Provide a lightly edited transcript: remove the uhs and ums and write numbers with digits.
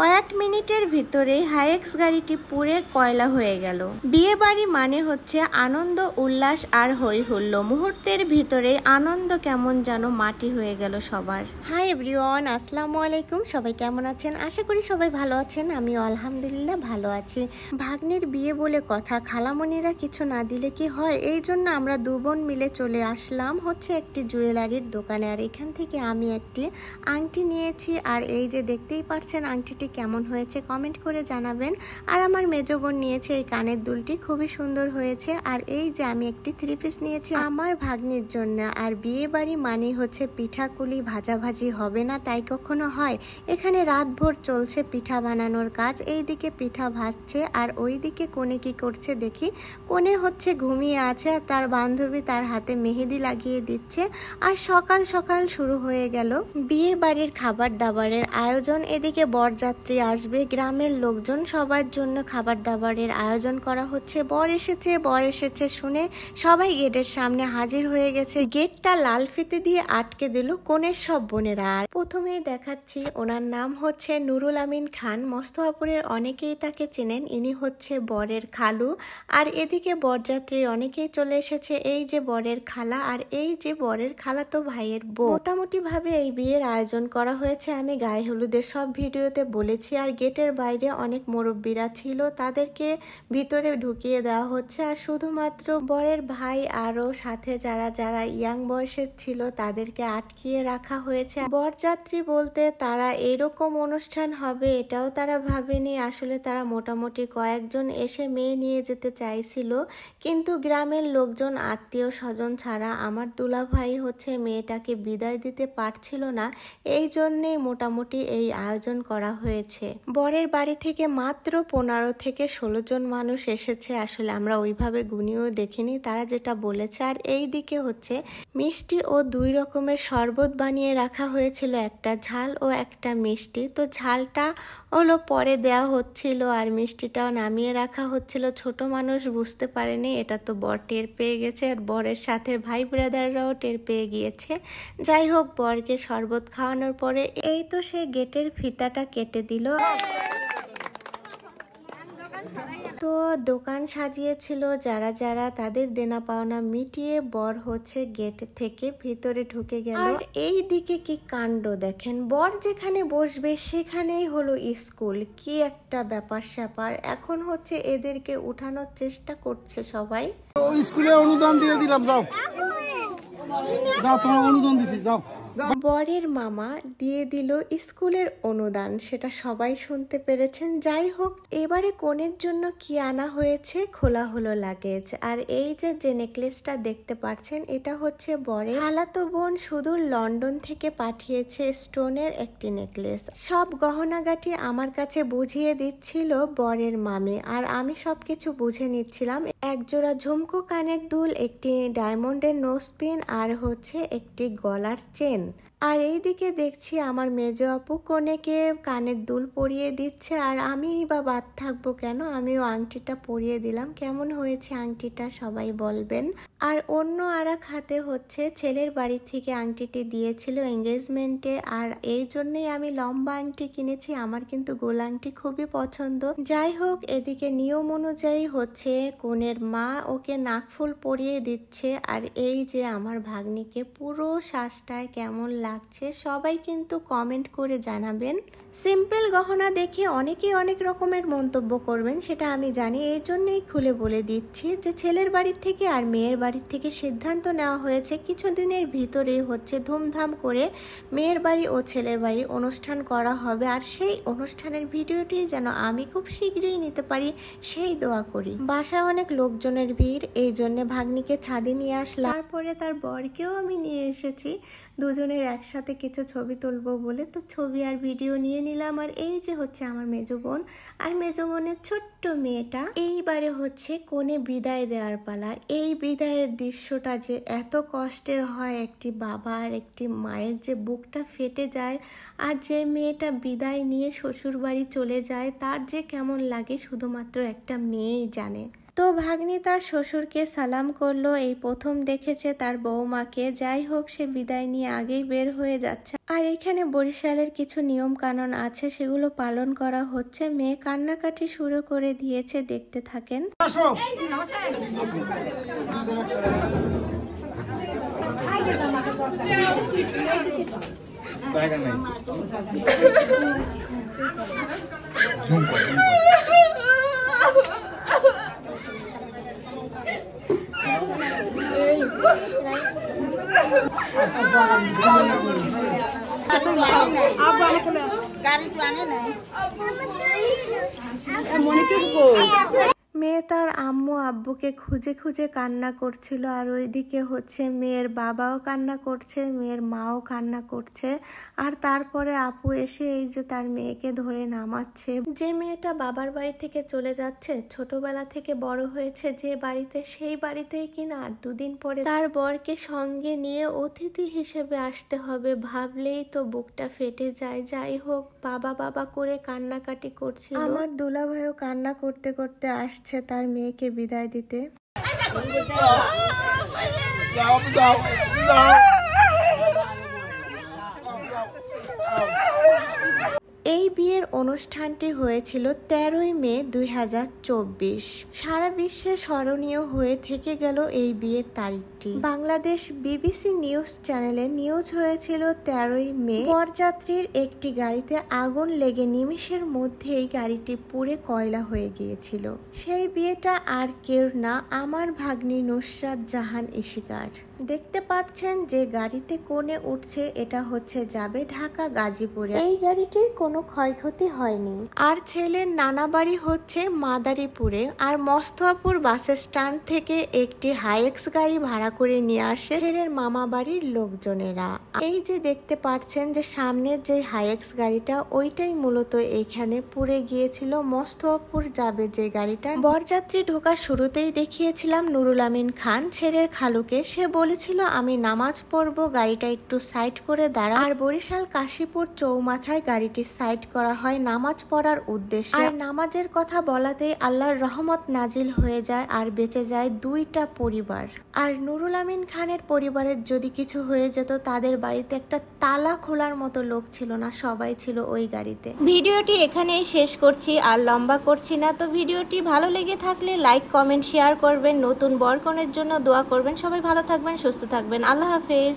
কয়েক মিনিটের ভিতরেই হাইএক্স গাড়িটি পুড়ে কয়লা হয়ে গেল। বিয়ে বাড়ি মানে হচ্ছে আনন্দ, উল্লাস আর হই হুল্লো। মুহূর্তের ভিতরে আনন্দ কেমন যেন মাটি হয়ে গেল সবার। হাই এভরিওয়ান, আসসালামু আলাইকুম। সবাই কেমন আছেন? আশা করি সবাই ভালো আছেন। আমিও আলহামদুলিল্লাহ ভালো আছি। ভাগ্নের বিয়ে বলে কথা, খালামণিরা কিছু না দিলে কি হয়? এই জন্য আমরা দু বোন মিলে চলে আসলাম হচ্ছে একটি জুয়েলারির দোকানে। আর এখান থেকে আমি একটি আংটি নিয়েছি। আর এই যে দেখতেই পাচ্ছেন আংটিটি কেমন হয়েছে কমেন্ট করে জানাবেন। আর আমার মেজো বোন নিয়েছে এই কানের দুলটি, খুবই সুন্দর হয়েছে। আর এই যে আমি একটি 3 পিস নিয়েছি আমার ভাগ্নির জন্য। আর বিয়ে বাড়ি মানে হচ্ছে পিঠাকুলি ভাজাভাজি হবে না তাই কখনো হয়? এখানে রাতভর চলছে পিঠা বানানোর কাজ। এইদিকে পিঠা ভাজছে আর ওইদিকে কোণে কি করছে দেখি। কোণে হচ্ছে ঘুমিয়ে আছে আর তার বান্ধবী তার হাতে মেহেদি লাগিয়ে দিচ্ছে। আর সকাল সকাল শুরু হয়ে গেল বিয়ে বাড়ির খাবার দাবারের আয়োজন। এদিকে বরযাত্রী আসবে, গ্রামের লোকজন, সবার জন্য খাবার দাবারের আয়োজন করা হচ্ছে। বর এসেছে শুনে সবাই গেটের সামনে হাজির হয়ে গেছে। গেটটা লাল ফিতে দিয়ে আটকে দিল কোণের সব বোনেরা। আর প্রথমেই দেখাচ্ছি ওনার নাম হচ্ছে নুরুল আমিন খান। মস্তফাপুরের অনেকেই তাকে চেনেন, ইনি হচ্ছে বরের খালু। আর এদিকে বরযাত্রীর অনেকেই চলে এসেছে। এই যে বরের খালা আর এই যে বরের খালাতো ভাইয়ের বউ। মোটামুটি ভাবে এই বিয়ের আয়োজন করা হয়েছে, আমি গায়ে হলুদের সব ভিডিওতে বলেছি। আর গেটের বাইরে অনেক মুরব্বীরা ছিল, তাদেরকে ভিতরে ঢুকিয়ে দেওয়া হচ্ছে। আর শুধুমাত্র বরের ভাই আরো সাথে যারা যারা ইয়াং বয়সের ছিল তাদেরকে আটকিয়ে রাখা হয়েছে। বরযাত্রী বলতে তারা এরকম অনুষ্ঠান হবে এটাও তারা ভাবেনি। আসলে তারা মোটামুটি কয়েকজন এসে মেয়ে নিয়ে যেতে চাইছিল, কিন্তু গ্রামের লোকজন আত্মীয় স্বজন ছাড়া আমার দুলাভাই হচ্ছে মেয়েটাকে বিদায় দিতে পারছিল না। এই জন্যেই মোটামুটি এই আয়োজন করা হয়েছে। বরের বাড়ি থেকে মাত্র 15 থেকে 16 জন মানুষ এসেছে। আসলে আমরা ওইভাবে গুনিয়েও দেখিনি, তারা যেটা বলেছে। আর এই দিকে হচ্ছে মিষ্টি ও 2 রকমের শরবত বানিয়ে রাখা হয়েছিল, একটা ঝাল ও একটা মিষ্টি। তো ঝালটা হলো পরে দেওয়া হচ্ছিল আর মিষ্টিটাও নামিয়ে রাখা হচ্ছিল। ছোট মানুষ বুঝতে পারেনি, এটা তো বর টের পেয়ে গেছে আর বরের সাথে ভাই ব্রাদাররাও টের পেয়ে গিয়েছে। যাই হোক, বরকে শরবত খাওয়ানোর পরে এই তো সে গেটের ফিতাটা কেটে দিল। তো দোকান সাজিয়েছিল যারা যারা, তাদের দেনা পাওনা মিটিয়ে বর হচ্ছে গেট থেকে ভিতরে ঢুকে গেল। আর এই দিকে কি কাণ্ড দেখেন, বর যেখানে বসবে সেখানেই হলো স্কুল। কি একটা ব্যাপার স্যাপার। এখন হচ্ছে এদেরকে উঠানোর চেষ্টা করছে সবাই। স্কুলে অনুদান দিয়ে দিলাম, যাও যাও, তোমার অনুদান দিছি, যাও। বরের মামা দিয়ে দিল স্কুলের অনুদান, সেটা সবাই শুনতে পেরেছেন। যাই হোক, এবারে কনের জন্য কি আনা হয়েছে, খোলা হলো লাগেজ। আর এই যে নেকলেসটা দেখতে পাচ্ছেন, এটা হচ্ছে বরের খালাতো বোন শুধু লন্ডন থেকে পাঠিয়েছে স্টোনের একটি নেকলেস। সব গহনাগাটি আমার কাছে বুঝিয়ে দিচ্ছিল বরের মামি, আর আমি সবকিছু বুঝে নিচ্ছিলাম। একজোড়া ঝুমকো কানের দুল, একটি ডায়মন্ডের নোজপিন আর হচ্ছে একটি গলার চেন। আর এইদিকে দেখছি আমার মেজো আপু কনেকে কানের দুল পরিয়ে দিচ্ছে। আর আমি বা বাদ থাকবো কেন, আমিও আংটিটা পরিয়ে দিলাম। কেমন হয়েছে আংটিটা সবাই বলবেন। আর অন্য আরেক হাতে হচ্ছে ছেলের বাড়ি থেকে আংটিটি দিয়েছিল এঙ্গেজমেন্টে। আর এই জন্যই আমি লম্বা আংটি কিনেছি, আমার কিন্তু গোল আংটি খুবই পছন্দ। যাই হোক, এদিকে নিয়ম অনুযায়ী হচ্ছে কনের মা ওকে নাকফুল পরিয়ে দিচ্ছে। আর এই যে আমার ভাগ্নিকে পুরো শ্বাসটায় কেমন লাগছে সবাই কিন্তু কমেন্ট করে জানাবেন। সিম্পল গহনা দেখে অনেকেই অনেক রকমের মন্তব্য করবেন, সেটা আমি জানি। এই জন্যই খুলে বলে দিচ্ছি যে ছেলের বাড়ির থেকে আর মেয়ের বাড়ির থেকে সিদ্ধান্ত নেওয়া হয়েছে কিছুদিনের ভিতরেই হচ্ছে ধুমধাম করে মেয়ের বাড়ি ও ছেলের বাড়ি অনুষ্ঠান করা হবে। আর সেই অনুষ্ঠানের ভিডিওটি যেন আমি খুব শীঘ্রই নিতে পারি সেই দোয়া করি। বাসায় অনেক লোকজনের ভিড়, এই জন্য ভাগ্নিকে ছাদে নিয়ে আসলাম। তারপরে তার বরকেও আমি নিয়ে এসেছি, দুজনের একসাথে কিছু ছবি তুলবো বলে। তো ছবি আর ভিডিও নিয়ে নিলাম। আর এই যে হচ্ছে আমার মেজো বোন আর মেজো বোনের ছোট্ট মেয়েটা। এইবারে হচ্ছে কোণে বিদায় দেওয়ার পালা। এই বিদায়ের দৃশ্যটা যে এত কষ্টের হয়, একটি বাবা আর একটি মায়ের যে বুকটা ফেটে যায়। আর যে মেয়েটা বিদায় নিয়ে শ্বশুর বাড়ি চলে যায়, তার যে কেমন লাগে শুধুমাত্র একটা মেয়েই জানে। তো ভাগ্নি তার শ্বশুরকে সালাম করলো, এই প্রথম দেখেছে তার বৌমাকে। যাই হোক, সে বিদায় নিয়ে আগেই বের হয়ে যাচ্ছে। আর এখানে বরিশালের কিছু নিয়ম কানুন আছে, সেগুলো পালন করা হচ্ছে। মেয়ে কান্নাকাটি শুরু করে দিয়েছে, দেখতে থাকেন। মেয়ে তার আম্মু আব্বুকে খুঁজে খুঁজে কান্না করছিল, আর ওইদিকে হচ্ছে মেয়ের বাবাও কান্না করছে, মেয়ের মাও কান্না করছে। আর তারপরে আপু এসে এই যে তার মেয়েকে ধরে নামাচ্ছে। যে মেয়েটা বাবার বাড়ি থেকে চলে যাচ্ছে, ছোটবেলা থেকে বড় হয়েছে যে বাড়িতে, সেই বাড়িতেই কিনা আর দুদিন পরে তার বরকে সঙ্গে নিয়ে অতিথি হিসেবে আসতে হবে, ভাবলেই তো বুকটা ফেটে যায়। যাই হোক, বাবা বাবা করে কান্নাকাটি করছিল। আমার দুলাভাইও কান্না করতে করতে আসছে তার মেয়েকে বিদায় দিতে। এই বিয়ের অনুষ্ঠানটি হয়েছিল 13ই মে 2024। সারা বিশ্বে স্মরণীয় হয়ে থেকে গেল এই বিয়ের তারিখটি। বাংলাদেশ বিবিসি নিউজ চ্যানেলে নিউজ হয়েছিল 13ই মে বরযাত্রীর একটি গাড়িতে আগুন লেগে নিমেষের মধ্যেই গাড়িটি পুড়ে কয়লা হয়ে গিয়েছিল। সেই বিয়েটা আর কেউ না, আমার ভাগ্নি নুসরাত জাহান ইশিকার। দেখতে পাচ্ছেন যে গাড়িতে কোণে উঠছে, এটা হচ্ছে যাবে ঢাকা গাজীপুরে। এই গাড়িটির কোনো ক্ষয়ক্ষতি হয়নি। আর ছেলের নানা বাড়ি হচ্ছে মাদারীপুরে। আর মস্তফাপুর বাস স্ট্যান্ড থেকে একটি হাইএক্স গাড়ি ভাড়া করে নিয়ে আসে ছেলের মামা বাড়ির লোকজনেরা। এই যে দেখতে পাচ্ছেন যে সামনের যে হাইএক্স গাড়িটা, ওইটাই মূলত এখানে পুড়ে গিয়েছিল। মস্তফাপুর যাবে যে গাড়িটা, বরযাত্রী ঢোকার শুরুতেই দেখিয়েছিলাম নুরুল আমিন খান ছেলের খালুকে। সে বলেছিল আমি নামাজ পড়বো, গাড়িটা একটু সাইড করে দাঁড়া। আর বরিশাল কাশীপুর চৌমাথায় গাড়িটি সাইড করা হয় নামাজ পড়ার উদ্দেশ্যে। আর নামাজের কথা বলাতেই আল্লাহর রহমত নাজিল হয়ে যায় আর বেঁচে যায় 2টা পরিবার। আর নুরুল আমিন খানের পরিবারের যদি কিছু হয়ে যেত, তাদের বাড়িতে একটা তালা খোলার মতো লোক ছিল না, সবাই ছিল ওই গাড়িতে। ভিডিওটি এখানেই শেষ করছি, আর লম্বা করছি না। তো ভিডিওটি ভালো লেগে থাকলে লাইক কমেন্ট শেয়ার করবেন, নতুন বরকনের জন্য দোয়া করবেন। সবাই ভালো থাকবেন, সুস্থ থাকবেন। আল্লাহ হাফেজ।